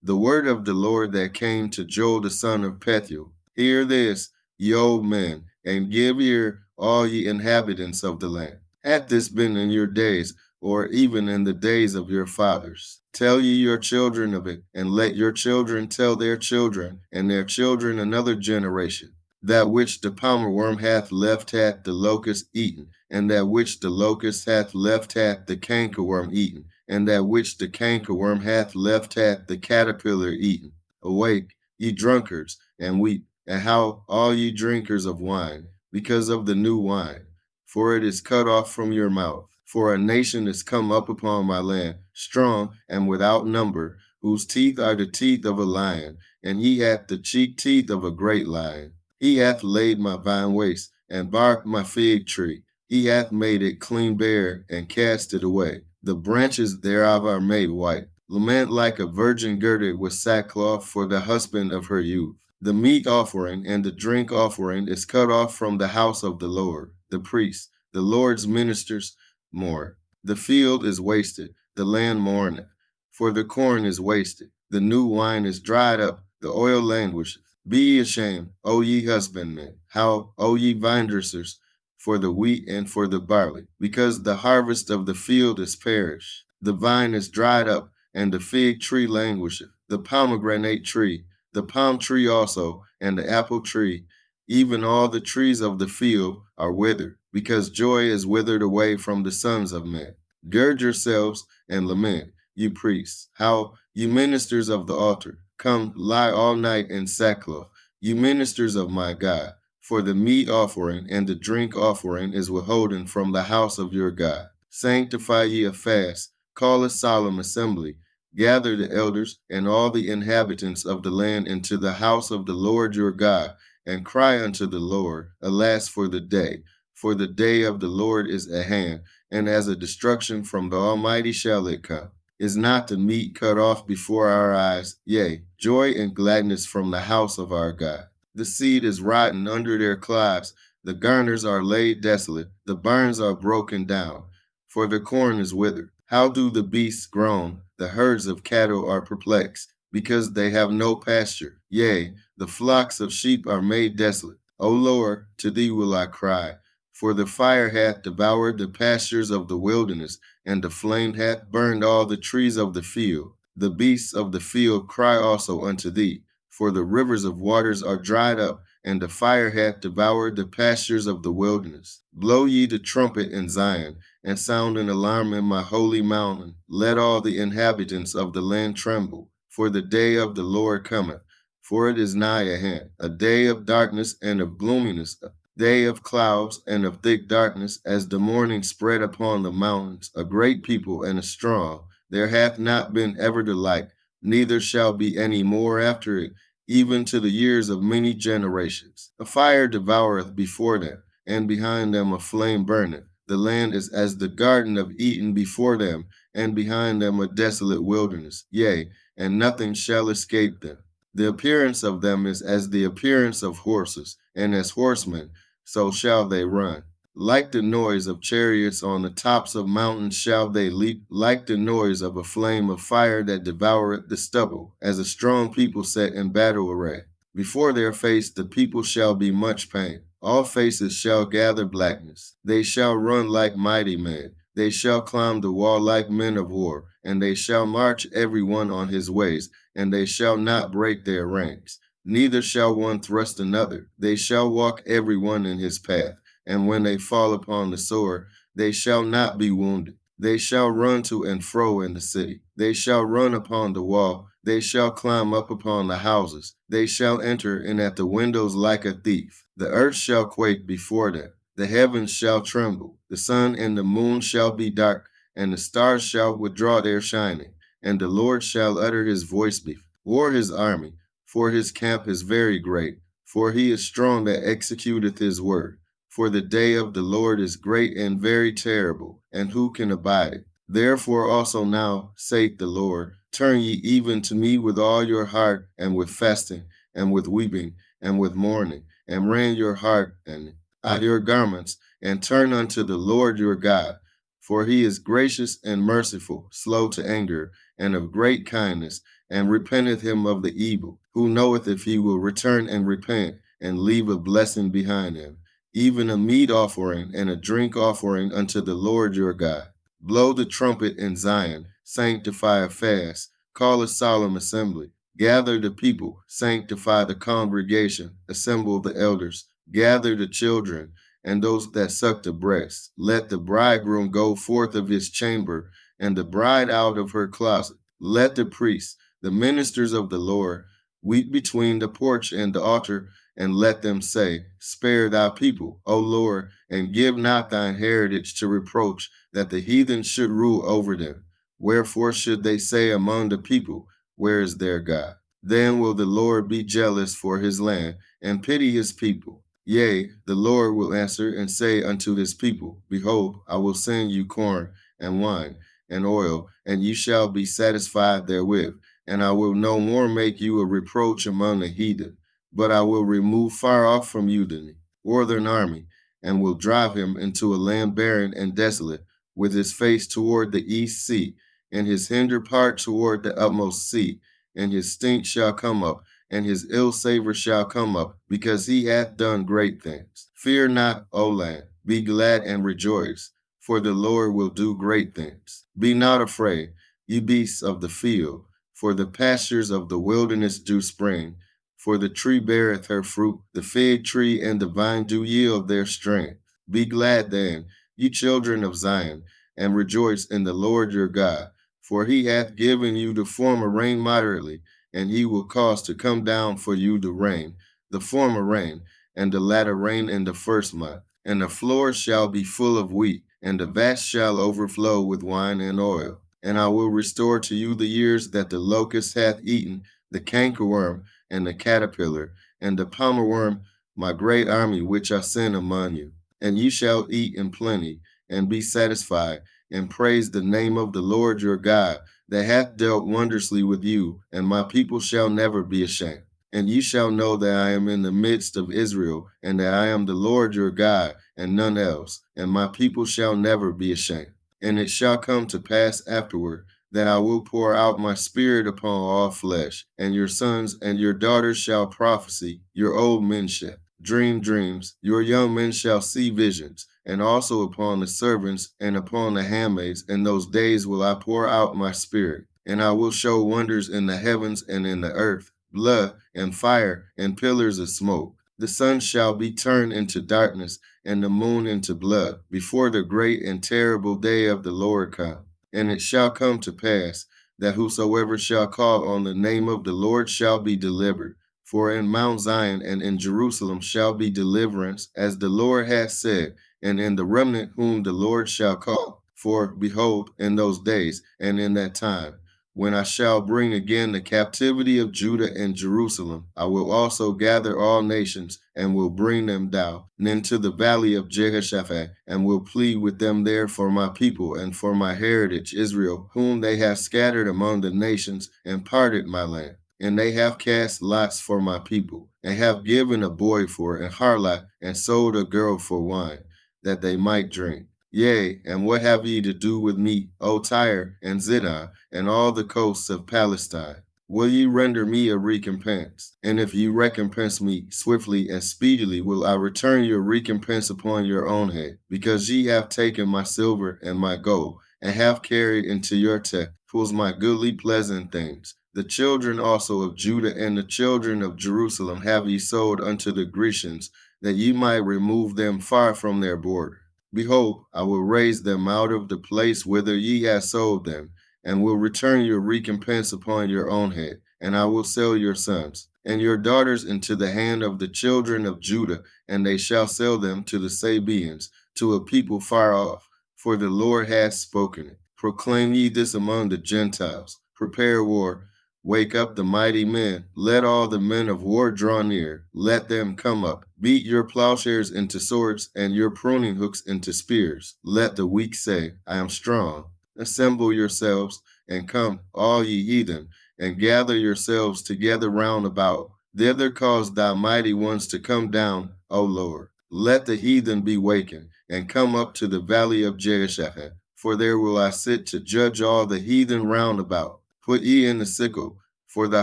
The word of the Lord that came to Joel the son of Pethuel. Hear this, ye old men, and give ear, all ye inhabitants of the land. Hath this been in your days, or even in the days of your fathers? Tell ye your children of it, and let your children tell their children, and their children another generation. That which the palmerworm hath left hath the locust eaten, and that which the locust hath left hath the cankerworm eaten, and that which the cankerworm hath left hath the caterpillar eaten. Awake, ye drunkards, and weep, and howl all ye drinkers of wine, because of the new wine, for it is cut off from your mouth. For a nation is come up upon my land, strong and without number, whose teeth are the teeth of a lion, and he hath the cheek teeth of a great lion. He hath laid my vine waste, and barked my fig tree. He hath made it clean bare, and cast it away. The branches thereof are made white. Lament like a virgin girded with sackcloth for the husband of her youth. The meat offering and the drink offering is cut off from the house of the Lord. The priests, the Lord's ministers, mourn. The field is wasted, the land mourneth, for the corn is wasted. The new wine is dried up, the oil languisheth. Be ye ashamed, O ye husbandmen, how, O ye vinedressers, for the wheat and for the barley, because the harvest of the field is perished. The vine is dried up, and the fig tree languisheth, the pomegranate tree, the palm tree also, and the apple tree, even all the trees of the field are withered, because joy is withered away from the sons of men. Gird yourselves and lament, you priests, how, you ministers of the altar, come lie all night in sackcloth, you ministers of my God. For the meat offering and the drink offering is withholden from the house of your God. Sanctify ye a fast, call a solemn assembly, gather the elders and all the inhabitants of the land into the house of the Lord your God, and cry unto the Lord, alas for the day of the Lord is at hand, and as a destruction from the Almighty shall it come. Is not the meat cut off before our eyes? Yea, joy and gladness from the house of our God. The seed is rotten under their clods, the garners are laid desolate, the barns are broken down, for the corn is withered. How do the beasts groan? The herds of cattle are perplexed, because they have no pasture. Yea, the flocks of sheep are made desolate. O Lord, to thee will I cry. For the fire hath devoured the pastures of the wilderness, and the flame hath burned all the trees of the field. The beasts of the field cry also unto thee, for the rivers of waters are dried up, and the fire hath devoured the pastures of the wilderness. Blow ye the trumpet in Zion, and sound an alarm in my holy mountain. Let all the inhabitants of the land tremble, for the day of the Lord cometh, for it is nigh at hand, a day of darkness and of gloominess, a day of clouds and of thick darkness, as the morning spread upon the mountains, a great people and a strong. There hath not been ever the like, neither shall be any more after it, even to the years of many generations. A fire devoureth before them, and behind them a flame burneth. The land is as the garden of Eden before them, and behind them a desolate wilderness. Yea, and nothing shall escape them. The appearance of them is as the appearance of horses, and as horsemen, so shall they run. Like the noise of chariots on the tops of mountains shall they leap, like the noise of a flame of fire that devoureth the stubble, as a strong people set in battle array. Before their face the people shall be much pain. All faces shall gather blackness. They shall run like mighty men. They shall climb the wall like men of war, and they shall march every one on his ways, and they shall not break their ranks. Neither shall one thrust another. They shall walk every one in his path. And when they fall upon the sword, they shall not be wounded. They shall run to and fro in the city. They shall run upon the wall. They shall climb up upon the houses. They shall enter in at the windows like a thief. The earth shall quake before them. The heavens shall tremble. The sun and the moon shall be dark, and the stars shall withdraw their shining. And the Lord shall utter his voice before his army, for his camp is very great. For he is strong that executeth his word. For the day of the Lord is great and very terrible, and who can abide it? Therefore also now, saith the Lord, turn ye even to me with all your heart, and with fasting, and with weeping, and with mourning, and rend your heart and out your garments, and turn unto the Lord your God. For he is gracious and merciful, slow to anger, and of great kindness, and repenteth him of the evil, who knoweth if he will return and repent, and leave a blessing behind him, even a meat offering and a drink offering unto the Lord your God. Blow the trumpet in Zion, sanctify a fast, call a solemn assembly. Gather the people, sanctify the congregation, assemble the elders, gather the children, and those that suck the breast. Let the bridegroom go forth of his chamber, and the bride out of her closet. Let the priests, the ministers of the Lord, weep between the porch and the altar, and let them say, Spare thy people, O Lord, and give not thine heritage to reproach, that the heathen should rule over them. Wherefore should they say among the people, Where is their God? Then will the Lord be jealous for his land, and pity his people. Yea, the Lord will answer and say unto his people, Behold, I will send you corn and wine and oil, and you shall be satisfied therewith. And I will no more make you a reproach among the heathen, but I will remove far off from you the northern army, and will drive him into a land barren and desolate, with his face toward the east sea, and his hinder part toward the utmost sea. And his stink shall come up, and his ill savor shall come up, because he hath done great things. Fear not, O land, be glad and rejoice, for the Lord will do great things. Be not afraid, ye beasts of the field, for the pastures of the wilderness do spring. For the tree beareth her fruit, the fig tree and the vine do yield their strength. Be glad then, ye children of Zion, and rejoice in the Lord your God, for he hath given you the former rain moderately, and he will cause to come down for you the rain, the former rain, and the latter rain in the first month. And the floor shall be full of wheat, and the vats shall overflow with wine and oil. And I will restore to you the years that the locust hath eaten, the cankerworm, and the caterpillar, and the palmerworm, my great army which I send among you. And ye shall eat in plenty, and be satisfied, and praise the name of the Lord your God, that hath dealt wondrously with you, and my people shall never be ashamed. And ye shall know that I am in the midst of Israel, and that I am the Lord your God, and none else, and my people shall never be ashamed. And it shall come to pass afterward, that I will pour out my spirit upon all flesh, and your sons and your daughters shall prophesy, your old men shall dream dreams, your young men shall see visions, and also upon the servants and upon the handmaids. In those days will I pour out my spirit, and I will show wonders in the heavens and in the earth, blood and fire and pillars of smoke. The sun shall be turned into darkness, and the moon into blood, before the great and terrible day of the Lord come. And it shall come to pass that whosoever shall call on the name of the Lord shall be delivered. For in Mount Zion and in Jerusalem shall be deliverance, as the Lord hath said, and in the remnant whom the Lord shall call. For behold, in those days and in that time, when I shall bring again the captivity of Judah and Jerusalem, I will also gather all nations, and will bring them down into the valley of Jehoshaphat, and will plead with them there for my people and for my heritage Israel, whom they have scattered among the nations, and parted my land. And they have cast lots for my people, and have given a boy for a harlot, and sold a girl for wine, that they might drink. Yea, and what have ye to do with me, O Tyre and Zidon, and all the coasts of Palestine? Will ye render me a recompense? And if ye recompense me swiftly and speedily, will I return your recompense upon your own head, because ye have taken my silver and my gold, and have carried into your temples my goodly pleasant things. The children also of Judah and the children of Jerusalem have ye sold unto the Grecians, that ye might remove them far from their border. Behold, I will raise them out of the place whither ye have sold them, and will return your recompense upon your own head. And I will sell your sons and your daughters into the hand of the children of Judah, and they shall sell them to the Sabaeans, to a people far off. For the Lord hath spoken it. Proclaim ye this among the Gentiles. Prepare war. Wake up the mighty men. Let all the men of war draw near. Let them come up. Beat your plowshares into swords, and your pruning hooks into spears. Let the weak say, I am strong. Assemble yourselves, and come, all ye heathen, and gather yourselves together round about. Thither cause thy mighty ones to come down, O Lord. Let the heathen be wakened, and come up to the valley of Jehoshaphat. For there will I sit to judge all the heathen round about. Put ye in the sickle, For the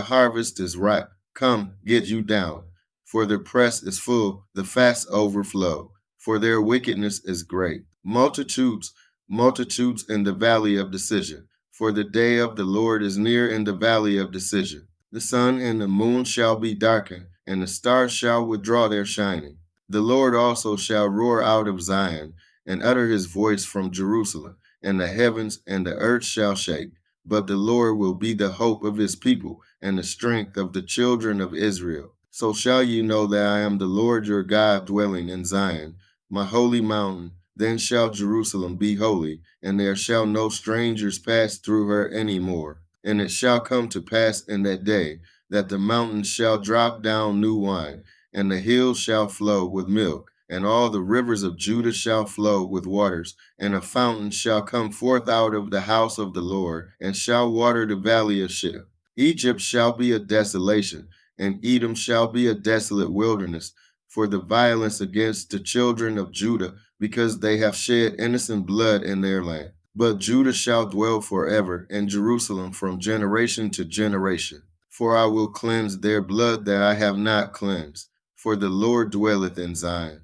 harvest is ripe. Come, get you down. For the press is full, the fast overflow. For their wickedness is great. Multitudes, multitudes in the valley of decision. For the day of the Lord is near in the valley of decision. The sun and the moon shall be darkened, and the stars shall withdraw their shining. The Lord also shall roar out of Zion, and utter his voice from Jerusalem, and the heavens and the earth shall shake. But the Lord will be the hope of his people, and the strength of the children of Israel. So shall you know that I am the Lord your God dwelling in Zion, my holy mountain. Then shall Jerusalem be holy, and there shall no strangers pass through her any more. And it shall come to pass in that day that the mountains shall drop down new wine, and the hills shall flow with milk, and all the rivers of Judah shall flow with waters, and a fountain shall come forth out of the house of the Lord, and shall water the valley of Shittim. Egypt shall be a desolation, and Edom shall be a desolate wilderness, for the violence against the children of Judah, because they have shed innocent blood in their land. But Judah shall dwell forever, and Jerusalem from generation to generation. For I will cleanse their blood that I have not cleansed, for the Lord dwelleth in Zion.